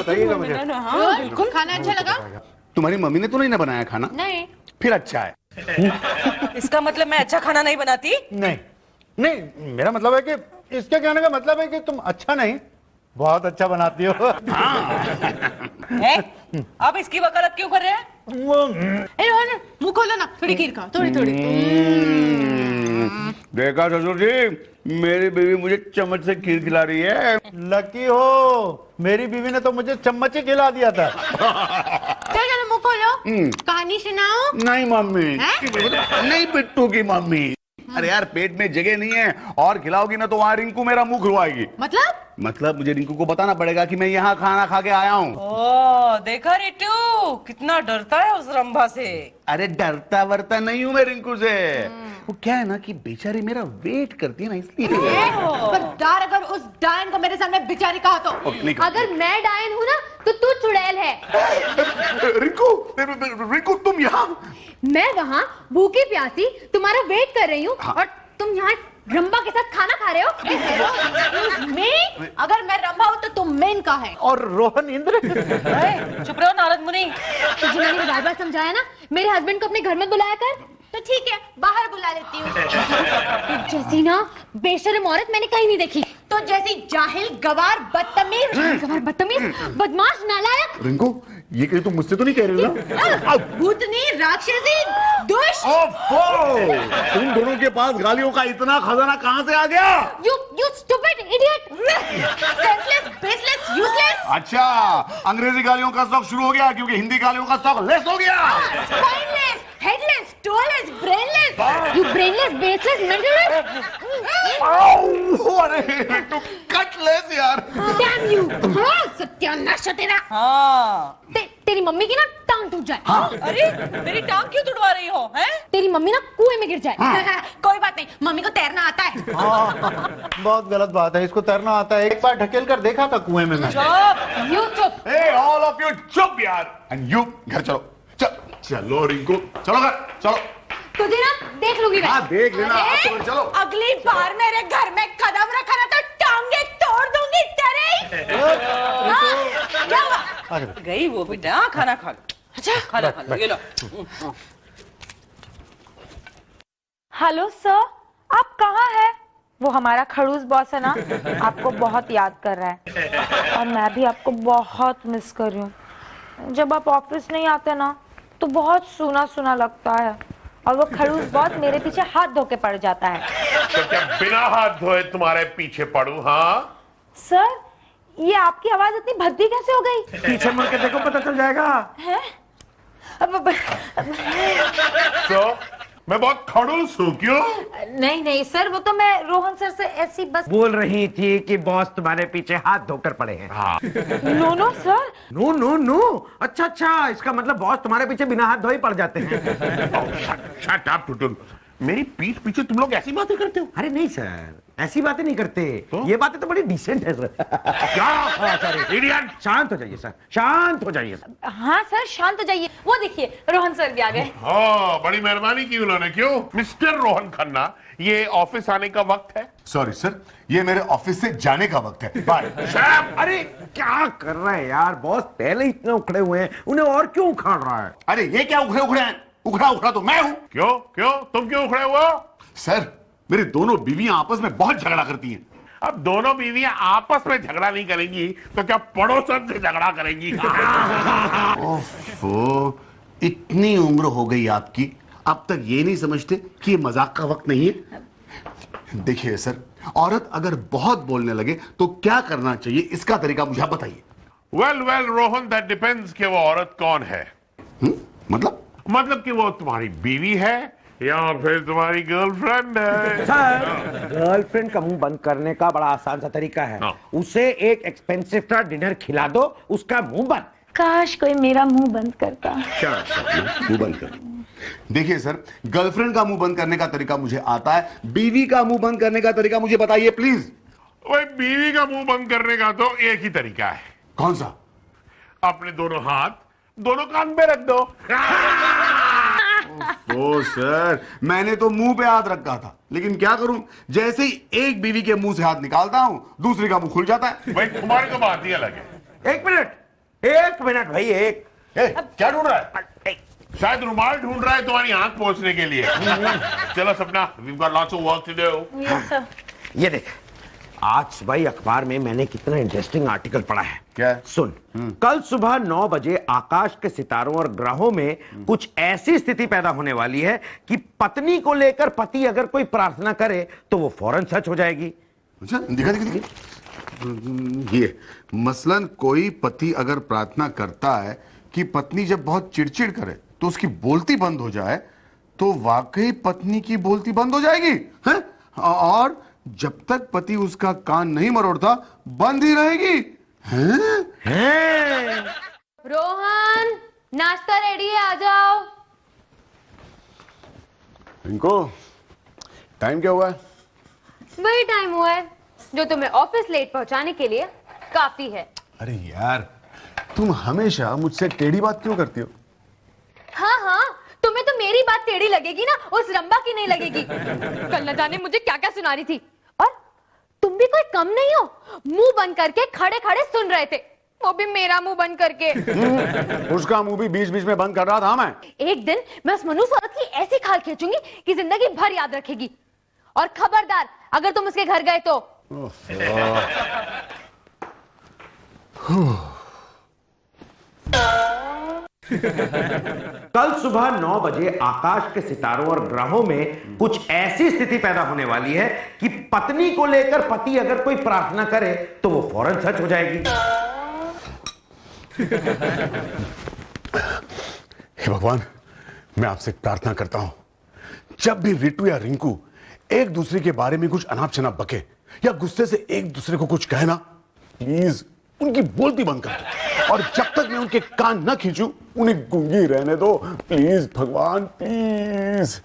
बताइएगा मुझे। हाँ बिल्कुल। खाना अच्छा लगा? तुम्हारी मम्मी ने तो नहीं ना बनाया खाना? नहीं। फिर अच्छा है। इसका मतलब मैं अच्छा खाना नहीं बनाती? नहीं नहीं, मेरा मतलब है कि इसके कहने का मतलब है कि तुम अच्छा नहीं बहुत अच्छा बनाती हो। है? आप इसकी वकालत क्यों कर रहे हैं? रोहन मुंह खोलो ना, थोड़ी खीर खाओ, थोड़ी थोड़ी। देखा ससुर जी, मेरी बीवी मुझे चम्मच से खीर खिला रही है। लकी हो, मेरी बीवी ने तो मुझे चम्मच ही खिला दिया था। चलो मुंह खोलो, कहानी सुनाओ। नहीं मम्मी, नहीं बिट्टू की मम्मी। अरे यार पेट में जगह नहीं है और खिलाओगी ना तो वहाँ रिंकू मेरा मुंह खुलवाएगी। मतलब मुझे रिंकू को बताना पड़ेगा कि मैं यहाँ खाना खा के आया हूँ। ओ देखा रिटू कितना डरता है उस रंभा से। अरे डरता वरता नहीं हूँ मैं रिंकू से। वो क्या है ना कि बेचारी मेरा वेट करती है ना, इसलिए। खबरदार अगर उस डायन को मेरे सामने बेचारी कहा तो। अगर मैं डायन हूँ ना तो तू चुड़ैल है। रिंकू तुम यहाँ? मैं वहाँ भूखी प्यासी तुम्हारा वेट कर रही हूँ और तुम यहाँ रंभा के साथ खाना खा रहे हो। मैं अगर मैं रंभा हूँ तो तुम मेन का है। और रोहन इंद्र। चुप रहो नारद मुनि। तुझे मैंने बार बार समझाया ना, मेरे हस्बैंड को अपने घर में बुलाया कर। तो ठीक है बाहर बुला लेती हूँ। जैसी ना बेशर्म औरत मैंने कहीं नहीं देखी। तो जैसी जाहिल गवार बदतमीज बदमाश नालायक। रिंकू ये कहीं तुम मुझसे तो नहीं कह रही हो ना? भूतनी राक्षसी दुष्ट। तुम दोनों के पास गालियों का इतना खजाना कहाँ से आ गया? You stupid idiot, senseless, baseless, useless। अच्छा अंग्रेजी गालियों का स्टॉक शुरू हो गया क्योंकि हिंदी गालियों का स्टॉक लेस हो गया। Spineless, headless, toeless, brainless, you brainless, baseless, mentalist। अरे तू कटलेस यार। Damn you, सत्यानाश है तेरा। हाँ। तेरी मम्मी की ना टांग टूट जाए। अरे मेरी टांग क्यों तुड़वा रही हो? हैं? तेरी मम्मी ना कुएं में गिर जाए। कोई बात नहीं, मम्मी को तैरना आता है। बहुत गलत बात है, इसको तैरना आता है। एक बार ढकेल कर देखा था कुएं में मैं। You चुप। Hey, all of you चुप यार। And you घर चलो। चलो रिंकू चलो घर चलो। तुझे ना देख लूंगी मैं। हाँ देख लेना। चलो। अगली बार मेरे घर में कदम रखा ना तो टांगे तोड़ दूंगी तेरे। क्या हुआ? गई वो बेटा, खाना खा लो। अच्छा खाना खा लो, ये लो। हेलो सर, आप कहाँ हैं? वो हमारा खड़ूस बॉस है ना, आपको बहुत याद कर रहा है और मैं भी आपको बहुत मिस कर रही हूँ। जब आप ऑफिस नहीं आते ना तो बहुत सूना सूना लगता है और वो खड़ूस बॉस मेरे पीछे हाथ धो के पड़ जाता है। तो क्या बिना हाथ धोए तुम्हारे पीछे पड़ूं? हाँ सर, ये आपकी आवाज इतनी भद्दी कैसे हो गई? पीछे मुड़ के देखो पता चल जाएगा। है? तो मैं बहुत खड़ूस हूँ क्यों? नहीं सर, वो तो मैं रोहन सर से ऐसी बस बोल रही थी कि बॉस तुम्हारे पीछे हाथ धोकर पड़े हैं। हाँ। No sir. नो अच्छा इसका मतलब बॉस तुम्हारे पीछे बिना हाथ धोए पड़ जाते हैं। शट अप टुटुल, मेरी पीठ पीछे तुम लोग ऐसी बातें करते हो? अरे नहीं सर, ऐसी बातें नहीं करते। ये बातें तो बड़ी डिसेंट है सर। क्या? Sorry idiot. शांत हो जाइए सर, शांत हो जाइए सर। हाँ सर शांत हो जाइए। वो देखिए रोहन सर भी आ गए। हाँ बड़ी मेहरबानी की उन्होंने। क्यों मिस्टर रोहन खन्ना, ये ऑफिस आने का वक्त है? सॉरी सर, ये मेरे ऑफिस से जाने का वक्त है। बाय। अरे क्या कर रहे हैं यार, बॉस पहले इतने उखड़े हुए हैं, उन्हें और क्यों उखाड़ रहा है? अरे ये क्या उखड़े हैं? उखड़ा तो मैं हूँ। क्यों तुम क्यों उखड़े हुए हो? सर मेरी दोनों बीवियां आपस में बहुत झगड़ा करती हैं। अब दोनों बीवियां आपस में झगड़ा नहीं करेंगी तो क्या पड़ोसन से झगड़ा करेंगी? ओफो, इतनी उम्र हो गई आपकी, अब तक ये नहीं समझते कि ये मजाक का वक्त नहीं है। देखिए सर, औरत अगर बहुत बोलने लगे तो क्या करना चाहिए, इसका तरीका मुझे आप बताइए। वेल रोहन, दैट डिपेंड्स कि वो औरत कौन है। मतलब कि वो तुम्हारी बीवी है या फिर तुम्हारी गर्लफ्रेंड है। सर गर्लफ्रेंड का मुंह बंद करने का बड़ा आसान सा तरीका है। उसे एक एक्सपेंसिव सा डिनर खिला दो, उसका मुंह बंद। काश कोई मेरा मुंह बंद करता। क्या मुंह बंद कर? देखिए सर, गर्लफ्रेंड का मुंह बंद करने का तरीका मुझे आता है, बीवी का मुंह बंद करने का तरीका मुझे बताइए प्लीज। भाई बीवी का मुंह बंद करने का तो एक ही तरीका है। कौन सा? अपने दोनों हाथ दोनों कान पे रख दो। ओ सर, मैंने तो मुंह पे हाथ रखा था, लेकिन क्या करूं, जैसे ही एक बीवी के मुंह से हाथ निकालता हूं दूसरी का मुंह खुल जाता है। भाई तुम्हारी तो बात ही अलग है। एक मिनट, एक मिनट भाई, एक क्या ढूंढ रहा है? शायद रुमाल ढूंढ रहा है तुम्हारी आंख पोंछने के लिए। चलो सपना, we've got lots of work to do. Yes sir. ये देख, आज सुबह ही अखबार में मैंने कितना इंटरेस्टिंग आर्टिकल पढ़ा है। क्या? सुन, कल सुबह 9 बजे आकाश के सितारों और ग्रहों में कुछ ऐसी स्थिति पैदा होने वाली है कि पत्नी को लेकर पति अगर कोई प्रार्थना करे तो वो फौरन सच हो जाएगी। अच्छा, दिखा दिखा दिखा। ये मसलन कोई पति अगर प्रार्थना करता है कि पत्नी जब बहुत चिड़चिड़ करे तो उसकी बोलती बंद हो जाए, तो वाकई पत्नी की बोलती बंद हो जाएगी, हैं? और जब तक पति उसका कान नहीं मरोड़ता बंद ही रहेगी, हैं? रोहन, नाश्ता रेडी है, आ जाओ। इनको टाइम क्या हुआ है? वही टाइम हुआ है जो तुम्हें ऑफिस लेट पहुंचाने के लिए काफी है। अरे यार, तुम हमेशा मुझसे टेढ़ी बात क्यों करती हो? हाँ हाँ, तुम्हें तो मेरी बात टेढ़ी लगेगी ना, उस रंबा की नहीं लगेगी। कल न जाने मुझे क्या क्या सुना रही थी, और तुम भी कोई कम नहीं हो, मुंह बंद करके खड़े खड़े सुन रहे थे, वो भी मेरा मुंह बंद करके। उसका मुंह भी बीच बीच में बंद कर रहा था मैं। एक दिन मैं उस मनुष्य औरत की ऐसी खाल खींचूंगी कि जिंदगी भर याद रखेगी, और खबरदार अगर तुम उसके घर गए तो। कल सुबह 9 बजे आकाश के सितारों और ग्रहों में कुछ ऐसी स्थिति पैदा होने वाली है कि पत्नी को लेकर पति अगर कोई प्रार्थना करे तो वो फौरन सच हो जाएगी। हे भगवान, मैं आपसे प्रार्थना करता हूं, जब भी रिटू या रिंकू एक दूसरे के बारे में कुछ अनाप शनाप बके या गुस्से से एक दूसरे को कुछ कहे ना, प्लीज उनकी बोलती बंद कर दो, और जब तक मैं उनके कान न खींचूं उन्हें गूंगी रहने दो, प्लीज भगवान, प्लीज।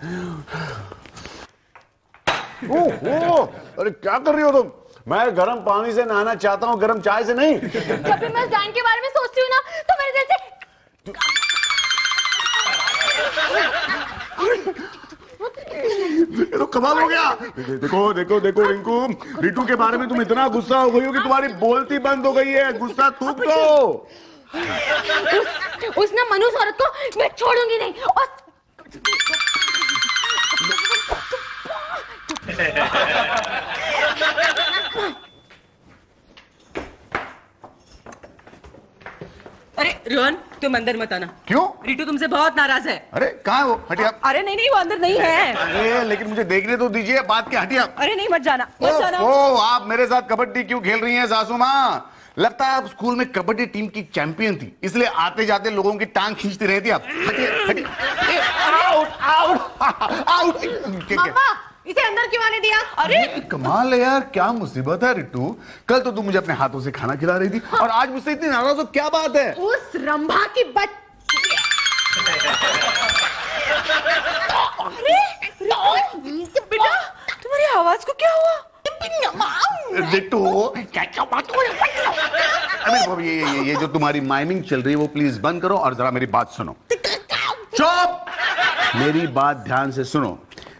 ओहो, अरे क्या कर रही हो तुम? मैं गर्म पानी से नहाना चाहता हूं, गर्म चाय से नहीं। जब भी मैं उस डाइन के बारे में सोचती हूँ ना, तो मेरे दिल से ये तो कमाल हो गया। देखो देखो देखो रिंकू, रिटू के बारे में तुम इतना गुस्सा हो गई हो कि तुम्हारी बोलती बंद हो गई है। गुस्सा थूक दो। उस ना मनुष्य औरत को मैं छोड़ूंगी नहीं। और अरे रोहन, तुम अंदर मत आना। क्यों? रिटू तुमसे बहुत नाराज है। अरे कहाँ है वो? हटिया। अरे नहीं नहीं, वो अंदर नहीं है। अरे लेकिन मुझे देखने तो दीजिए, बात क्या? हटिया। अरे नहीं, मत जाना, मत जाना। ओ, आप मेरे साथ कबड्डी क्यों खेल रही हैं सासू माँ? लगता है आप स्कूल में कबड्डी टीम की चैंपियन थी, इसलिए आते जाते लोगों की टांग खींचती रहती आप। Out out out. मम्मा, इसे अंदर क्यों आने दिया? अरे कमाल है यार, क्या मुसीबत है रिटू? कल तो तुम मुझे अपने हाथों से खाना खिला रही थी, और आज मुझसे इतनी नाराज हो, क्या बात है? उस रंभा की बेटा, तुम्हारी आवाज को क्या हुआ? रिटू, क्या बात हो रही है? अरे ये जो तुम्हारी माइमिंग चल रही है वो प्लीज बंद करो और जरा मेरी बात सुनो। चुप! मेरी बात ध्यान से सुनो।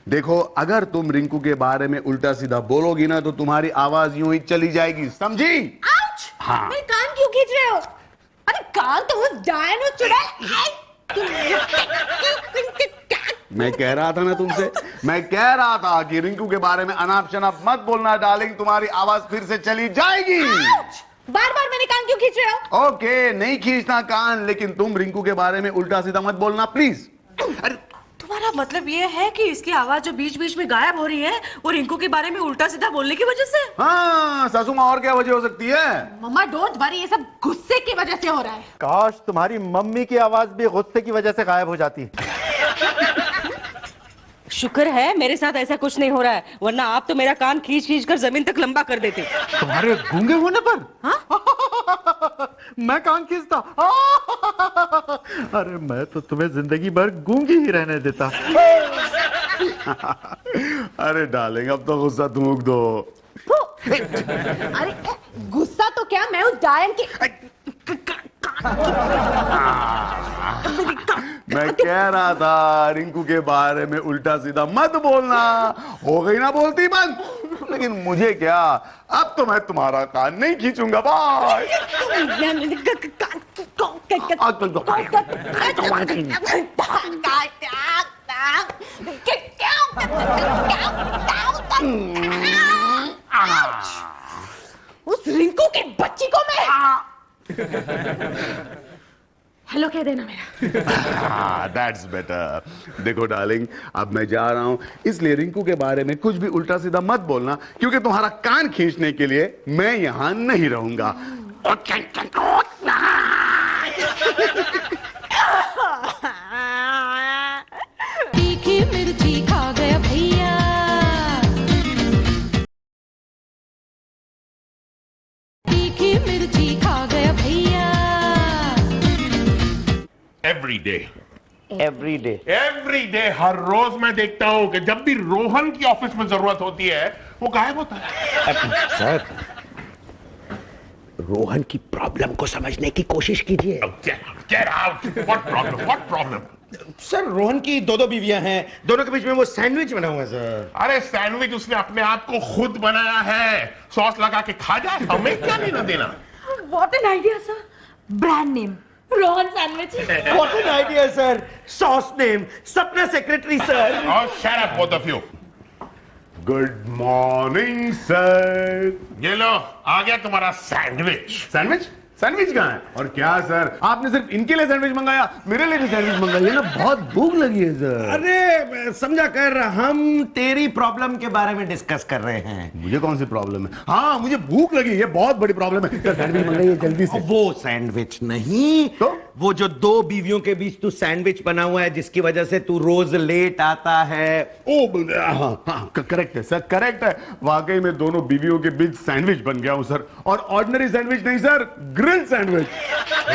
देखो, अगर तुम रिंकू के बारे में उल्टा सीधा बोलोगी ना तो तुम्हारी आवाज यूं ही चली जाएगी, समझी? आउच! हाँ। मेरे कान क्यों खींच रहे हो? अरे कान तो उस डायन और चुड़ैल। मैं कह रहा था ना तुमसे, मैं कह रहा था कि रिंकू के बारे में अनाप शनाप मत बोलना डार्लिंग, तुम्हारी आवाज फिर से चली जाएगी। बार बार मेरे कान क्यों खींच रहे हो? ओके, नहीं खींचना कान, लेकिन तुम रिंकू के बारे में उल्टा सीधा मत बोलना प्लीज। अरे तुम्हारा मतलब ये है कि इसकी आवाज जो बीच बीच में गायब हो रही है वो रिंकू के बारे में उल्टा सीधा बोलने की वजह से? हाँ सासू माँ, और क्या वजह हो सकती है? मम्मा डोंट वरी, ये सब गुस्से की वजह से हो रहा है। काश तुम्हारी मम्मी की आवाज भी गुस्से की वजह से गायब हो जाती। शुक्र है मेरे साथ ऐसा कुछ नहीं हो रहा है, वरना आप तो मेरा कान खींच खींच कर जमीन तक लंबा कर देते। तुम्हारे गूंगे होने पर? हाँ? मैं कान खींचता? अरे मैं तो तुम्हें जिंदगी भर गूंगी ही रहने देता। अरे डार्लिंग, अब तो गुस्सा थूक दो। अरे गुस्सा तो क्या, मैं उस डायन की मैं कह रहा था रिंकू के बारे में उल्टा सीधा मत बोलना, हो गई ना बोलती बंद। लेकिन मुझे क्या, अब तो मैं तुम्हारा कान नहीं खींचूंगा। बाय। उस रिंकू की बच्ची को मैं हेलो कह देना मेरा। That's better. देखो डार्लिंग, अब मैं जा रहा हूं, इसलिए रिंकू के बारे में कुछ भी उल्टा सीधा मत बोलना, क्योंकि तुम्हारा कान खींचने के लिए मैं यहां नहीं रहूंगा। तीखी मिर्ची खा गया भैया, तीखी मिर्ची खा गया भैया। एवरी डे हर रोज मैं देखता हूँ कि जब भी रोहन की ऑफिस में जरूरत होती है वो गायब होता है। सर, रोहन की प्रॉब्लम को समझने की कोशिश कीजिए। Get out! What problem? Sir, Rohan की दो बीवियां हैं, दोनों के बीच में वो सैंडविच बना हुआ है सर। अरे सैंडविच उसने अपने आप को खुद बनाया है, सॉस लगा के खा जाए, हमें क्या लेना देना। What an idea sir, brand name Rohan sandwich. What an idea, sir. Sauce name, सपना secretary sir. Oh, shut up, both of you. Good morning, sir. ये लो, आ गया तुम्हारा सैंडविच। सैंडविच? सैंडविच कहाँ है? और क्या सर, आपने सिर्फ इनके लिए सैंडविच मंगाया, मेरे लिए भी सैंडविच मंगाइए ना, बहुत भूख लगी है सर। अरे समझा कर, हम तेरी प्रॉब्लम के बारे में डिस्कस कर रहे हैं। मुझे कौन सी प्रॉब्लम है? हाँ, मुझे भूख लगी है, ये बहुत बड़ी प्रॉब्लम है। सैंडविच मंगाइए जल्दी से। वो सैंडविच नहीं, तो वो जो दो बीवियों के बीच तू सैंडविच बना हुआ है, जिसकी वजह से तू रोज लेट आता है। ओ हाँ, करेक्ट है सर, करेक्ट है। वाकई में दोनों बीवियों के बीच सैंडविच बन गया हूं सर, और ऑर्डिनरी सैंडविच नहीं सर, ग्रिल्ड सैंडविच।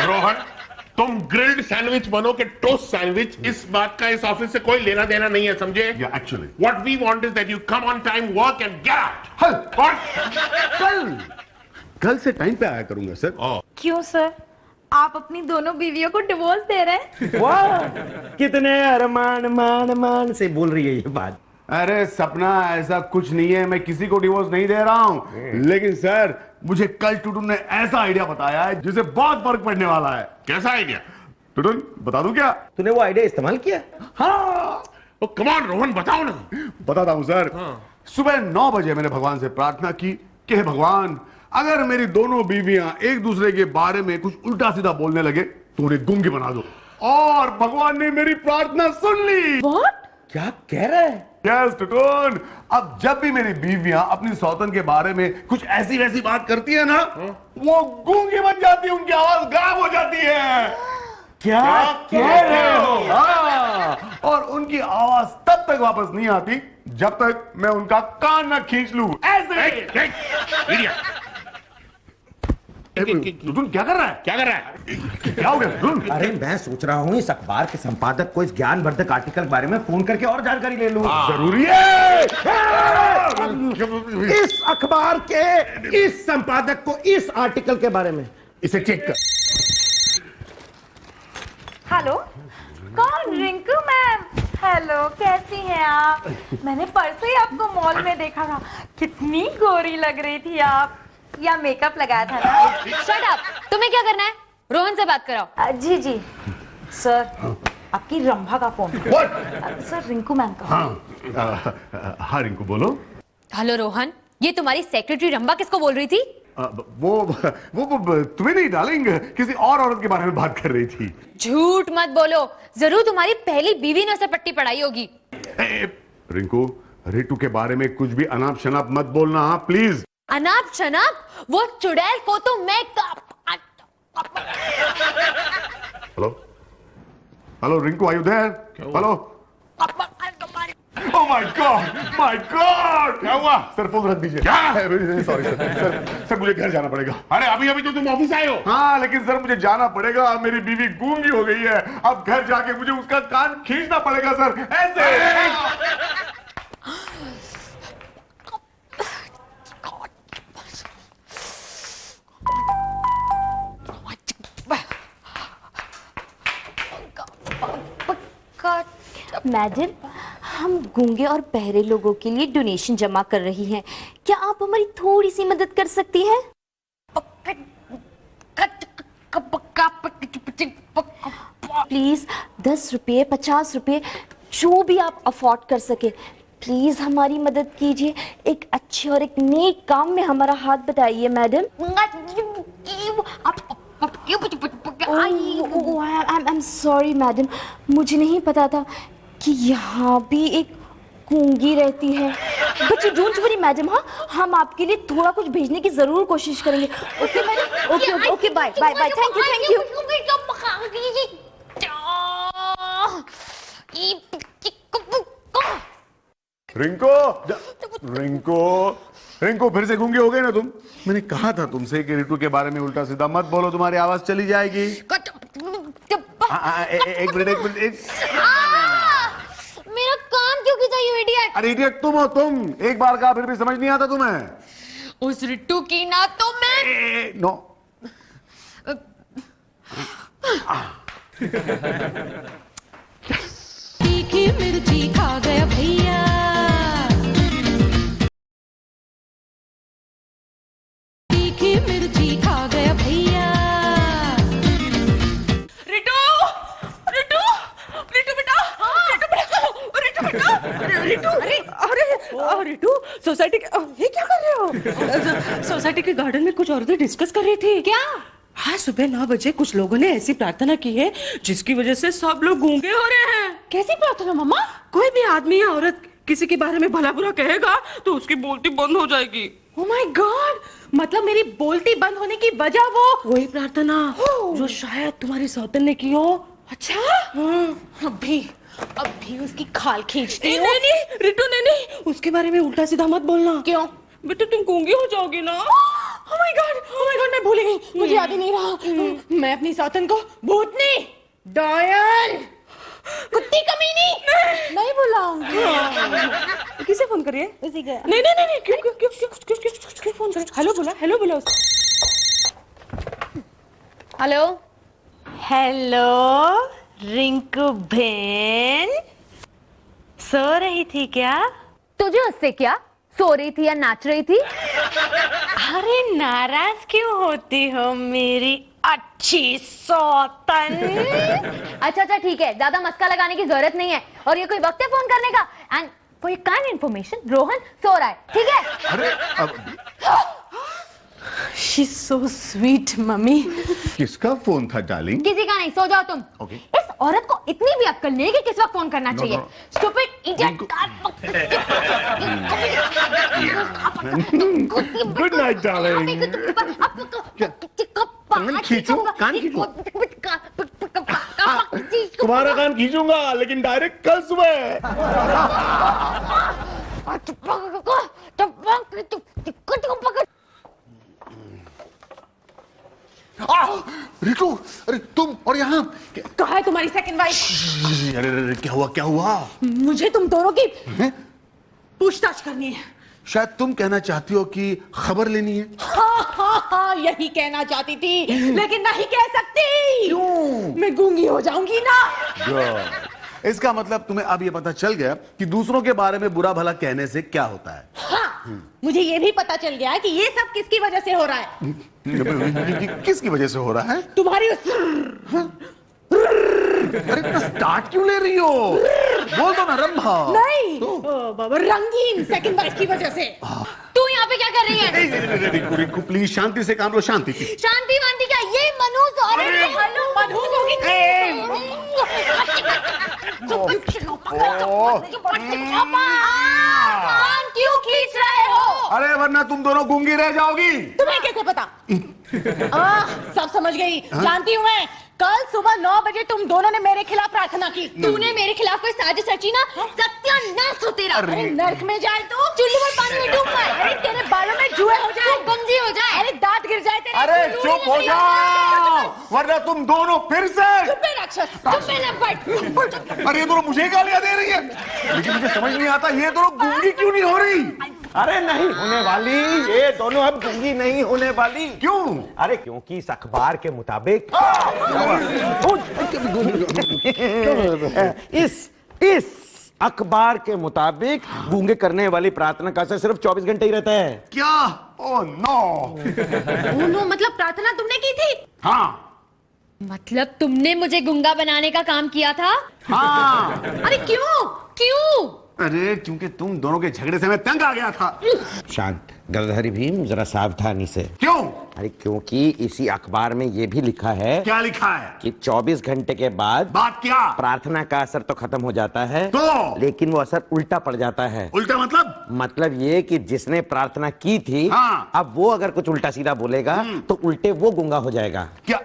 रोहन, तुम ग्रिल्ड सैंडविच बनो के टोस्ट सैंडविच, इस बात का इस ऑफिस से कोई लेना देना नहीं है, समझे? Actually What we want is that you come on time, work and get out. कल कल से टाइम पे आया करूंगा सर। क्यों सर, आप अपनी दोनों बीवियों को डिवोर्स दे रहे हैं? वाह, कितने अरमान मान मान से बोल रही है ये बात। अरे सपना, ऐसा कुछ नहीं है, मैं किसी को डिवोर्स नहीं दे रहा हूं, लेकिन सर मुझे कल टुटुन ने ऐसा आइडिया बताया है जिससे बहुत फर्क पड़ने वाला है। कैसा आइडिया? टुटुन, बता दूं क्या? तूने वो आइडिया इस्तेमाल किया? हाँ, कम ऑन रोहन, बताओ ना। बताता हूं सर। सुबह 9 बजे मैंने भगवान से प्रार्थना की कि हे भगवान, अगर मेरी दोनों बीवियां एक दूसरे के बारे में कुछ उल्टा सीधा बोलने लगे तो उन्हें गूंगी बना दो, और भगवान ने मेरी प्रार्थना सुन ली। व्हाट? क्या कह रहा है? यस टुटुन, अब जब भी मेरी बीवियां अपनी सौतन के बारे में कुछ ऐसी वैसी बात करती है ना, वो गूंगी बन जाती है, उनकी आवाज गायब हो जाती है। क्या कह रहे हो? हाँ, और उनकी आवाज तब तक वापस नहीं आती जब तक मैं उनका कान न खींच लूं। ऐसे। टुटुन क्या कर रहा है? क्या कर रहा है? क्या हो गया टुटुन? अरे मैं सोच रहा हूँ इस अखबार के संपादक को इस ज्ञानवर्धक आर्टिकल के बारे में फोन करके और जानकारी ले लूं। जरूरी है। इस अखबार के इस संपादक को इस आर्टिकल के बारे में इसे चेक कर। हेलो, कौन? रिंकू मैम। हेलो, कैसी हैं आप? मैंने परसों ही आपको मॉल में देखा था, कितनी गोरी लग रही थी आप। या मेकअप लगाया था ना? शट अप, तुम्हें क्या करना है? रोहन से बात कराओ। जी जी सर, आपकी रंभा का phone. What? Sir, Rinku ma'am का। हाँ रिंकू बोलो। हेलो रोहन, ये तुम्हारी सेक्रेटरी रंभा किसको बोल रही थी? वो तुम्हें नहीं डार्लिंग, किसी और औरत के बारे में बात कर रही थी। झूठ मत बोलो, जरूर तुम्हारी पहली बीवी ने उसे पट्टी पढ़ाई होगी। रिंकू, रितु के बारे में कुछ भी अनाप शनाप मत बोलना, हाँ प्लीज। अनाप शनाप? वो चुड़ैल को तो मैं hello hello Rinku, are you there? Hello. Oh my God, क्या हुआ? सर फोन रख दीजिए। क्या? सॉरी सर मुझे घर जाना पड़ेगा। अरे अभी अभी तो तुम ऑफिस आए हो। हाँ, लेकिन सर मुझे जाना पड़ेगा, मेरी बीवी गूंगी हो गई है, अब घर जाके मुझे उसका कान खींचना पड़ेगा सर, ऐसे। मैडम, हम गूंगे और बहरे लोगों के लिए डोनेशन जमा कर रही हैं, क्या आप हमारी थोड़ी सी मदद कर सकती हैं? प्लीज 10 रुपए 50 रुपए जो भी आप अफोर्ड कर सके प्लीज हमारी मदद कीजिए। एक अच्छे और एक नेक काम में हमारा हाथ बताइए madam. I am sorry madam, मुझे नहीं पता था कि यहाँ भी एक गूंगी रहती है। But you don't worry madam, हाँ हम आपके लिए थोड़ा कुछ भेजने की जरूर कोशिश करेंगे। Okay madam, okay okay bye bye bye, thank you thank you. Rinko Rinko Rinko, फिर से गूंगे हो गए ना तुम। मैंने कहा था तुमसे कि रितु के बारे में उल्टा सीधा मत बोलो, तुम्हारी आवाज चली जाएगी। एक मिनट मेरा काम क्यों खींचा यू इडियट? अरे इडियट तुम हो तुम, एक बार कहा फिर भी समझ नहीं आता तुम्हें। उस रिट्टू की ना तो मैं नो तीखी मिर्ची खा गया भैया, तीखी मिर्ची खा गया भैया। रिटू रिटू रिटू बेटा, रिटू बेटा, रिटू बेटा, रिटू, अरे रिटू, सोसाइटी के ये क्या कर रहे हो? सोसाइटी के गार्डन में कुछ औरतें डिस्कस कर रही थी। क्या? हाँ, सुबह 9 बजे कुछ लोगों ने ऐसी प्रार्थना की है जिसकी वजह से सब लोग गूंगे हो रहे हैं। कैसी प्रार्थना मम्मा? कोई भी आदमी या औरत किसी के बारे में भला बुरा कहेगा तो उसकी बोलती बंद हो जाएगी। ओह माय गॉड, मतलब मेरी बोलती बंद होने की वजह वही प्रार्थना जो शायद तुम्हारी सौतन ने की हो। अच्छा अभी उसकी खाल खींचती हूँ। नहीं रिटू, नहीं, उसके बारे में उल्टा सीधा मत बोलना। क्यों? बेटा तुम गूंगी हो जाओगी ना। Oh my God, मैं भूल गई, मुझे याद ही नहीं रहा। मैं अपनी सौतन को भूतनी, डॉयल, कुत्ती कमीनी नहीं बुलाऊंगी। किसे फोन करिए? उसी का। नहीं, क्यों फोन कर? हेलो बोला। हेलो हेलो रिंकू बहन, सो रही थी क्या? तुझे उससे क्या? सो रही थी या नाच रही थी? अरे नाराज क्यों होती हो मेरी अच्छी सौतन? अच्छा ठीक है, ज्यादा मस्का लगाने की जरूरत नहीं है। और ये कोई वक्त है फोन करने का? And for your kind information, Rohan सो रहा है, ठीक है? अरे She's so sweet, मम्मी। किसका फोन था डार्लिंग? किसी का नहीं, सो जाओ तुम। Okay. इस औरत को इतनी भी अक्ल नहीं है कि किस वक्त फोन करना चाहिए। no. Stupid idiot। Good night, darling. कान खींचो, कान खींचो। तुम्हारा कान खींचूंगा, लेकिन डायरेक्ट कल सुबह। रितु, अरे तुम और यहाँ कहाँ है तुम्हारी सेकंड वाइफ? अरे क्या हुआ? मुझे तुम दोनों की पूछताछ करनी है। शायद तुम कहना चाहती हो कि खबर लेनी है। हाँ, यही कहना चाहती थी, लेकिन नहीं कह सकती। क्यों? मैं गूंगी हो जाऊंगी ना। इसका मतलब तुम्हें अब ये पता चल गया कि दूसरों के बारे में बुरा भला कहने से क्या होता है। हाँ, मुझे ये भी पता चल गया कि ये सब किसकी वजह से हो रहा है। किसकी वजह से हो रहा है? तुम्हारी अरे इतना स्टार्ट क्यों ले रही हो? बोल दो ना रंभा। नहीं बाबा, रंगीन सेकंड वाइफ की वजह से। तू यहाँ पे क्या कर रही है? रिंकू प्लीज शांति से काम लो, शांति। शांति वांति क्या? ये मनोज और मनोज होगी। कान क्यों खींच रहे हो? अरे वरना तुम दोनों गूंगी रह जाओगी। तुम्हें कैसे पता? सब समझ गई, जानती हूँ मैं। कल सुबह 9 बजे तुम दोनों ने मेरे खिलाफ प्रार्थना की। तूने मेरे खिलाफ कोई साजिश रची ना? सत्यानाश हो तेरा। अरे नर्क में जाए तू, चुल्लू में पानी में डूब मर। अरे तेरे बालों में जुए हो जाए, गंजी हो जाए, अरे दांत गिर जाए तेरे। अरे चुप हो जाओ, वरना तुम दोनों फिर से। चुप है राक्षस, चुप है लंपट। अरे ये दोनों मुझे गालियां दे रही है, लेकिन मुझे समझ नहीं आता ये दोनों गूंगी क्यों नहीं हो रही। अरे नहीं होने वाली, ये दोनों अब गूंगी नहीं होने वाली। क्यों? अरे क्योंकि इस अखबार के मुताबिक इस अखबार के मुताबिक गूंगे करने वाली प्रार्थना का असर सिर्फ 24 घंटे ही रहता है। क्या? Oh no. नो मतलब प्रार्थना तुमने की थी? हाँ, मतलब तुमने मुझे गुंगा बनाने का काम किया था? हाँ। अरे क्यों क्यों? अरे क्योंकि तुम दोनों के झगड़े से मैं तंग आ गया था। शांत गलधारी भीम, जरा सावधानी से। क्यों? अरे क्योंकि इसी अखबार में ये भी लिखा है क्या लिखा है? कि 24 घंटे के बाद बात क्या? प्रार्थना का असर तो खत्म हो जाता है, तो? लेकिन वो असर उल्टा पड़ जाता है। उल्टा मतलब? मतलब ये कि जिसने प्रार्थना की थी, हाँ। अब वो अगर कुछ उल्टा सीधा बोलेगा तो उल्टे वो गुंगा हो जाएगा। क्या?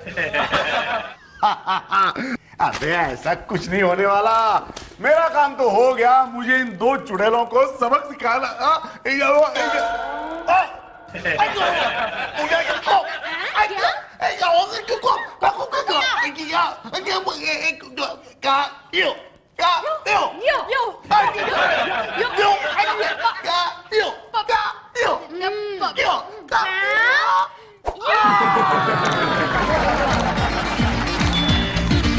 अबे ऐसा कुछ नहीं होने वाला। मेरा काम तो हो गया, मुझे इन दो चुड़ैलों को सबक सिखाना।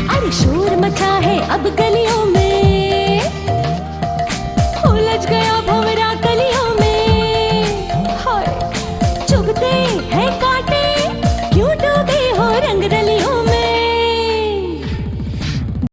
अरे शोर मचा है अब गलियों में, उलझ गया भंवरा गलियों में, हाय चुभते हैं